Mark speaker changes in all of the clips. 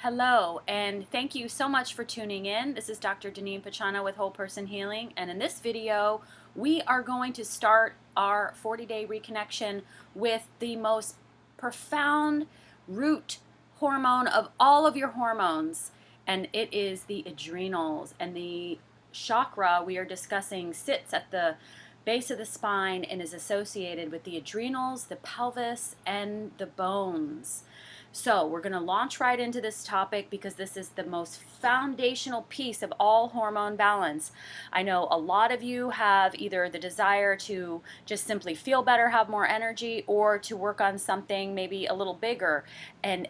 Speaker 1: Hello, and thank you so much for tuning in. This is Dr. Deneen Pachana with Whole Person Healing, and in this video, we are going to start our 40-day reconnection with the most profound root hormone of all of your hormones, and it is the adrenals. And the chakra we are discussing sits at the base of the spine and is associated with the adrenals, the pelvis, and the bones. So we're going to launch right into this topic because this is the most foundational piece of all hormone balance. I know a lot of you have either the desire to just simply feel better, have more energy, or to work on something maybe a little bigger. And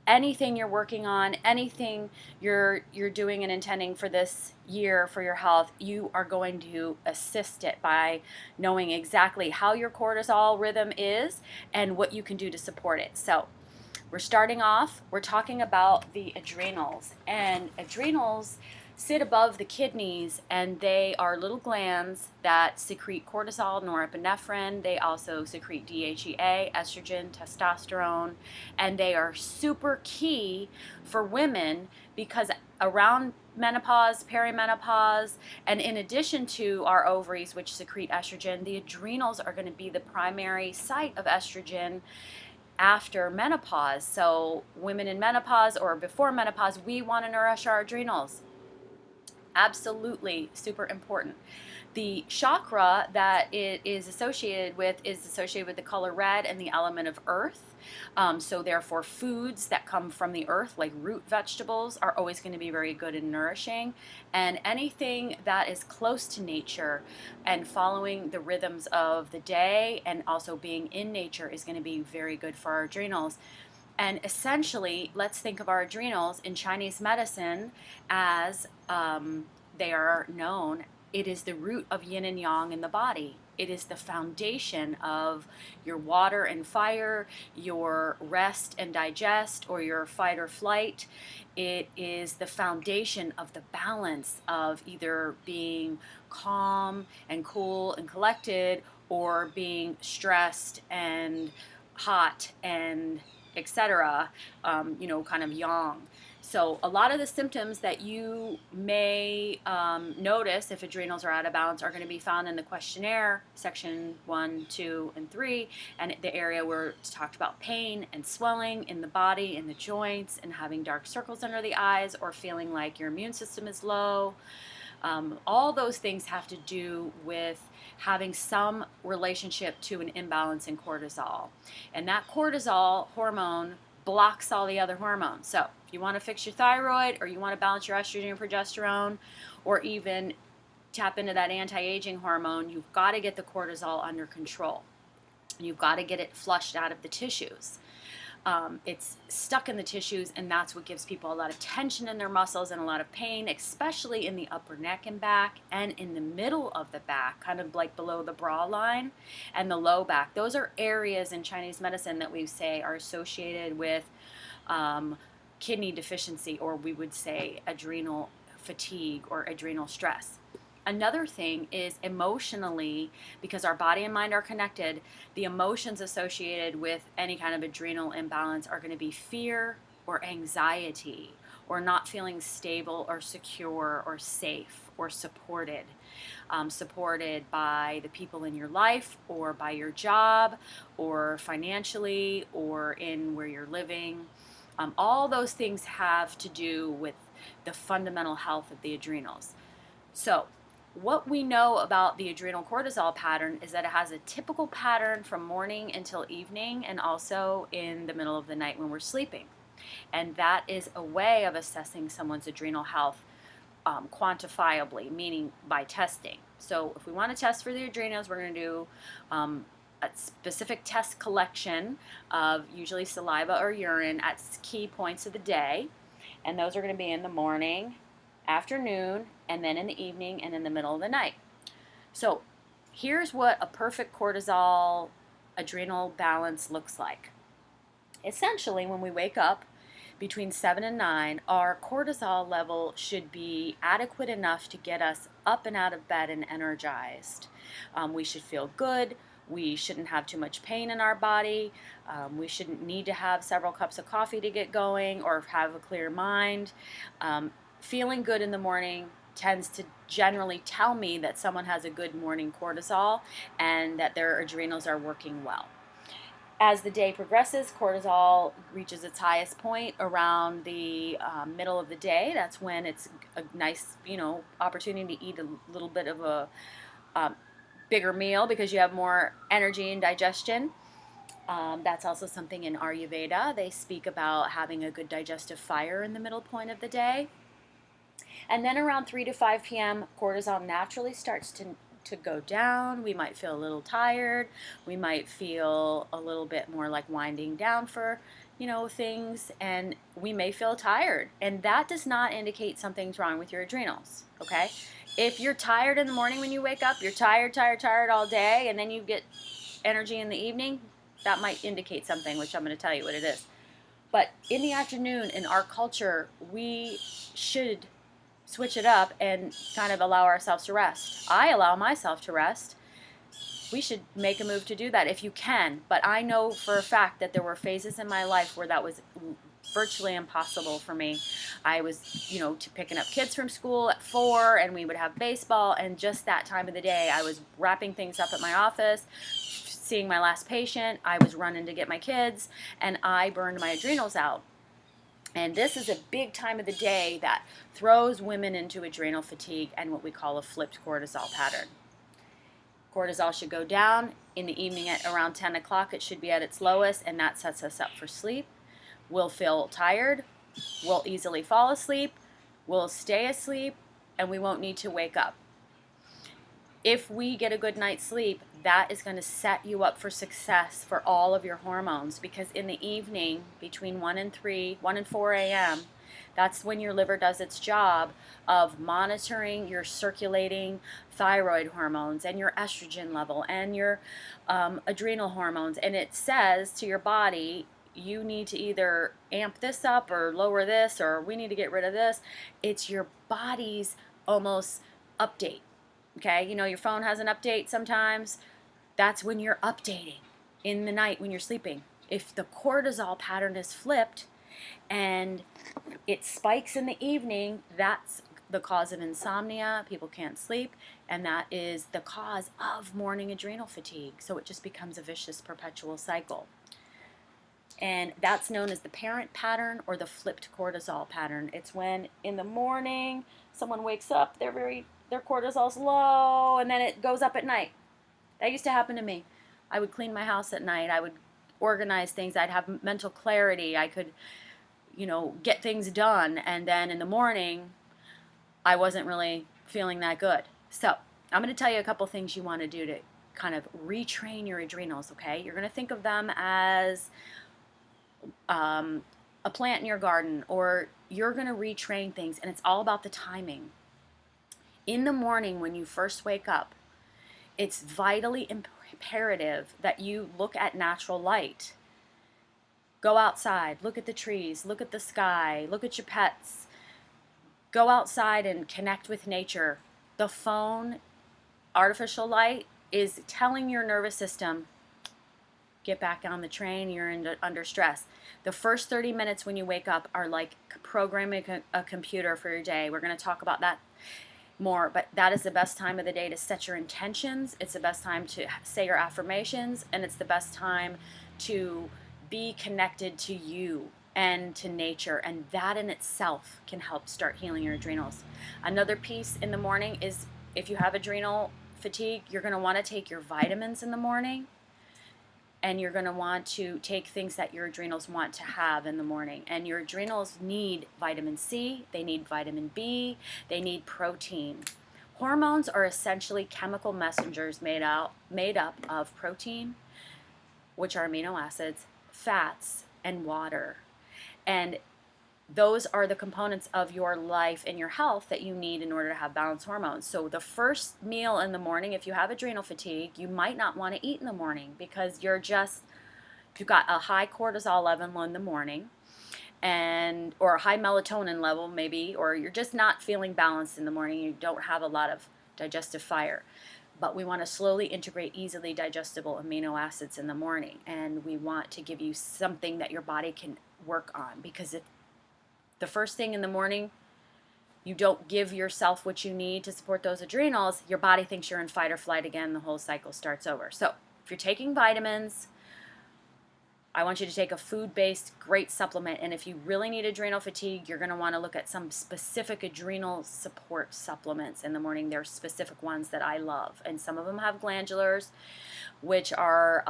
Speaker 1: anything you're working on, anything you're doing and intending for this year for your health, you are going to assist it by knowing exactly how your cortisol rhythm is and what you can do to support it. So we're starting off, we're talking about the adrenals. And adrenals sit above the kidneys, and they are little glands that secrete cortisol, norepinephrine. They also secrete DHEA, estrogen, testosterone, and they are super key for women because around menopause, perimenopause, and in addition to our ovaries, which secrete estrogen, the adrenals are going to be the primary site of estrogen after menopause. So women in menopause or before menopause, we want to nourish our adrenals. Absolutely super important. The chakra that it is associated with the color red and the element of earth. So therefore foods that come from the earth, like root vegetables, are always going to be very good and nourishing. And anything that is close to nature and following the rhythms of the day and also being in nature is going to be very good for our adrenals. And essentially, let's think of our adrenals in Chinese medicine as they are known. It is the root of yin and yang in the body. It is the foundation of your water and fire, your rest and digest, or your fight or flight. It is the foundation of the balance of either being calm and cool and collected or being stressed and hot and etc., kind of yang. So a lot of the symptoms that you may notice if adrenals are out of balance are going to be found in the questionnaire, section 1, 2, and 3, and the area where it's talked about pain and swelling in the body, in the joints, and having dark circles under the eyes, or feeling like your immune system is low. All those things have to do with having some relationship to an imbalance in cortisol. And that cortisol hormone blocks all the other hormones. So if you want to fix your thyroid, or you want to balance your estrogen and progesterone, or even tap into that anti-aging hormone, you've got to get the cortisol under control. You've got to get it flushed out of the tissues. It's stuck in the tissues, and that's what gives people a lot of tension in their muscles and a lot of pain, especially in the upper neck and back and in the middle of the back, kind of like below the bra line, and the low back. Those are areas in Chinese medicine that we say are associated with kidney deficiency, or we would say adrenal fatigue or adrenal stress. Another thing is emotionally, because our body and mind are connected, the emotions associated with any kind of adrenal imbalance are going to be fear or anxiety, or not feeling stable or secure or safe or supported. Supported by the people in your life, or by your job, or financially, or in where you're living. All those things have to do with the fundamental health of the adrenals. So what we know about the adrenal cortisol pattern is that it has a typical pattern from morning until evening, and also in the middle of the night when we're sleeping. And that is a way of assessing someone's adrenal health quantifiably, meaning by testing. So if we want to test for the adrenals, we're going to do a specific test collection of usually saliva or urine at key points of the day. And those are going to be in the morning, afternoon, and then in the evening and in the middle of the night. So here's what a perfect cortisol adrenal balance looks like. Essentially, when we wake up between 7 and 9, our cortisol level should be adequate enough to get us up and out of bed and energized. We should feel good. We shouldn't have too much pain in our body. We shouldn't need to have several cups of coffee to get going or have a clear mind. Feeling good in the morning tends to generally tell me that someone has a good morning cortisol and that their adrenals are working well. As the day progresses, cortisol reaches its highest point around the middle of the day. That's when it's a nice, opportunity to eat a little bit of a bigger meal because you have more energy and digestion. That's also something in Ayurveda. They speak about having a good digestive fire in the middle point of the day. And then around 3 to 5 p.m., cortisol naturally starts to go down. We might feel a little tired. We might feel a little bit more like winding down for, things. And we may feel tired. And that does not indicate something's wrong with your adrenals, okay? If you're tired in the morning when you wake up, you're tired all day, and then you get energy in the evening, that might indicate something, which I'm going to tell you what it is. But in the afternoon, in our culture, we should switch it up and kind of allow ourselves to rest. I allow myself to rest. We should make a move to do that if you can. But I know for a fact that there were phases in my life where that was virtually impossible for me. I was, picking up kids from school at 4, and we would have baseball, and just that time of the day, I was wrapping things up at my office, seeing my last patient, I was running to get my kids, and I burned my adrenals out. And this is a big time of the day that throws women into adrenal fatigue and what we call a flipped cortisol pattern. Cortisol should go down in the evening at around 10 o'clock. It should be at its lowest, and that sets us up for sleep. We'll feel tired. We'll easily fall asleep. We'll stay asleep, and we won't need to wake up. If we get a good night's sleep, that is going to set you up for success for all of your hormones, because in the evening between 1 and 4 a.m., that's when your liver does its job of monitoring your circulating thyroid hormones and your estrogen level and your adrenal hormones. And it says to your body, you need to either amp this up or lower this, or we need to get rid of this. It's your body's almost update. Okay, your phone has an update sometimes. That's when you're updating in the night when you're sleeping. If the cortisol pattern is flipped and it spikes in the evening, that's the cause of insomnia. People can't sleep, and that is the cause of morning adrenal fatigue. So it just becomes a vicious perpetual cycle. And that's known as the parent pattern or the flipped cortisol pattern. It's when in the morning someone wakes up, their cortisol's low, and then it goes up at night. That used to happen to me. I would clean my house at night. I would organize things. I'd have mental clarity. I could, get things done. And then in the morning, I wasn't really feeling that good. So I'm going to tell you a couple things you want to do to kind of retrain your adrenals, okay? You're going to think of them as a plant in your garden, or you're going to retrain things, and it's all about the timing. In the morning when you first wake up, it's vitally imperative that you look at natural light. Go outside, look at the trees, look at the sky, look at your pets. Go outside and connect with nature. The phone, artificial light, is telling your nervous system, get back on the train, you're under stress. The first 30 minutes when you wake up are like programming a computer for your day. We're going to talk about that more, but that is the best time of the day to set your intentions. It's the best time to say your affirmations, and it's the best time to be connected to you and to nature, and that in itself can help start healing your adrenals. Another piece in the morning is, if you have adrenal fatigue, you're going to want to take your vitamins in the morning, and you're going to want to take things that your adrenals want to have in the morning. And your adrenals need vitamin C, they need vitamin B, they need protein. Hormones are essentially chemical messengers made up of protein, which are amino acids, fats, and water. And those are the components of your life and your health that you need in order to have balanced hormones. So the first meal in the morning, if you have adrenal fatigue, you might not want to eat in the morning because you've got a high cortisol level in the morning, or a high melatonin level maybe, or you're just not feeling balanced in the morning. You don't have a lot of digestive fire. But we want to slowly integrate easily digestible amino acids in the morning, and we want to give you something that your body can work on, because if the first thing in the morning you don't give yourself what you need to support those adrenals, your body thinks you're in fight or flight again. The whole cycle starts over. So if you're taking vitamins, I want you to take a food-based great supplement. And if you really need adrenal fatigue, you're going to want to look at some specific adrenal support supplements in the morning. There are specific ones that I love. And some of them have glandulars, which are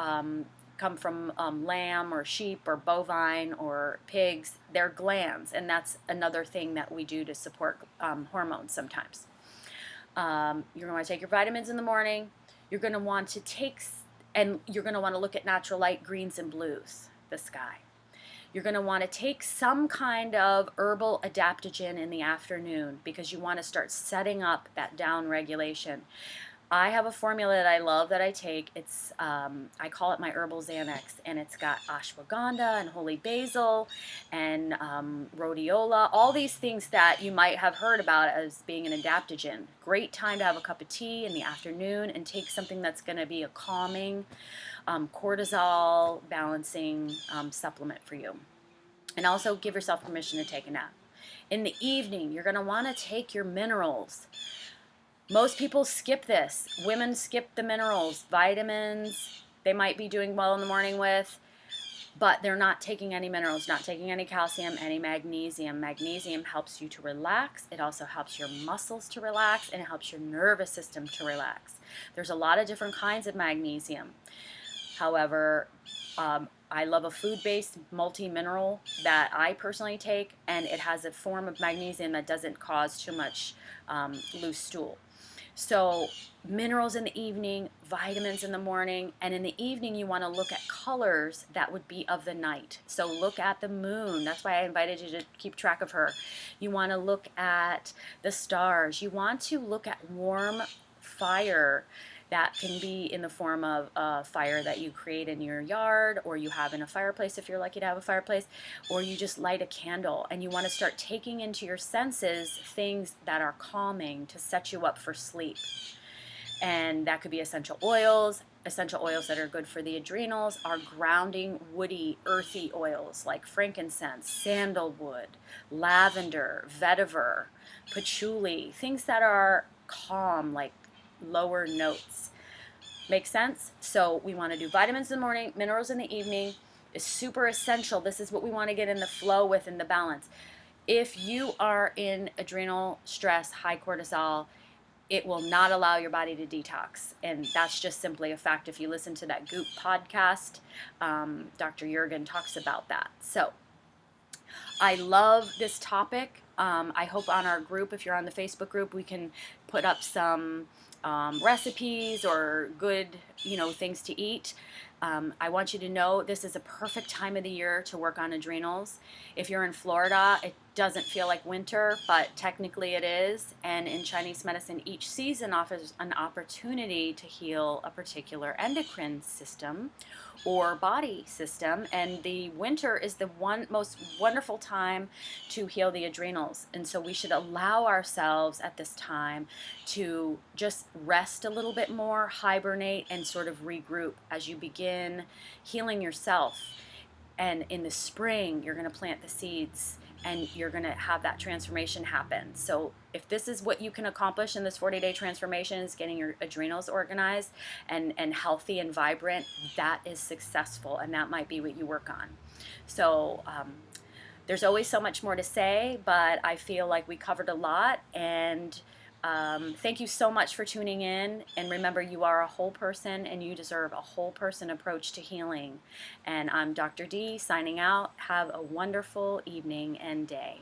Speaker 1: come from lamb or sheep or bovine or pigs. They're glands, and that's another thing that we do to support hormones sometimes. You're going to want to take your vitamins in the morning. You're going to want to take, and you're going to want to look at natural light greens and blues, the sky. You're going to want to take some kind of herbal adaptogen in the afternoon, because you want to start setting up that down regulation. I have a formula that I love that I take. It's I call it my herbal Xanax, and it's got ashwagandha and holy basil and rhodiola, all these things that you might have heard about as being an adaptogen. Great time to have a cup of tea in the afternoon and take something that's going to be a calming, cortisol balancing supplement for you. And also give yourself permission to take a nap. In the evening, you're going to want to take your minerals. Most people skip this. Women skip the minerals. Vitamins, they might be doing well in the morning with, but they're not taking any minerals, not taking any calcium, any magnesium. Magnesium helps you to relax. It also helps your muscles to relax, and it helps your nervous system to relax. There's a lot of different kinds of magnesium. However, I love a food-based multi-mineral that I personally take, and it has a form of magnesium that doesn't cause too much loose stool. So minerals in the evening, vitamins in the morning, and in the evening you want to look at colors that would be of the night. So look at the moon. That's why I invited you to keep track of her. You want to look at the stars. You want to look at warm fire. That can be in the form of a fire that you create in your yard, or you have in a fireplace if you're lucky to have a fireplace, or you just light a candle. And you want to start taking into your senses things that are calming to set you up for sleep. And that could be essential oils. Essential oils that are good for the adrenals are grounding, woody, earthy oils like frankincense, sandalwood, lavender, vetiver, patchouli, things that are calm, like lower notes. Make sense? So we want to do vitamins in the morning, minerals in the evening. Is super essential. This is what we want to get in the flow with, in the balance. If you are in adrenal stress, high cortisol, it will not allow your body to detox. And that's just simply a fact. If you listen to that Goop podcast, Dr. Jurgen talks about that. So I love this topic. I hope on our group, if you're on the Facebook group, we can put up some recipes or good, things to eat. I want you to know this is a perfect time of the year to work on adrenals. If you're in Florida, it doesn't feel like winter, but technically it is. And in Chinese medicine, each season offers an opportunity to heal a particular endocrine system or body system. And the winter is the most wonderful time to heal the adrenals. And so we should allow ourselves at this time to just rest a little bit more, hibernate, and sort of regroup as you begin healing yourself. And in the spring, you're going to plant the seeds and you're going to have that transformation happen. So if this is what you can accomplish in this 40-day transformation, is getting your adrenals organized and healthy and vibrant, that is successful, and that might be what you work on. So there's always so much more to say, but I feel like we covered a lot, and thank you so much for tuning in. And remember, you are a whole person and you deserve a whole person approach to healing. And I'm Dr. D signing out. Have a wonderful evening and day.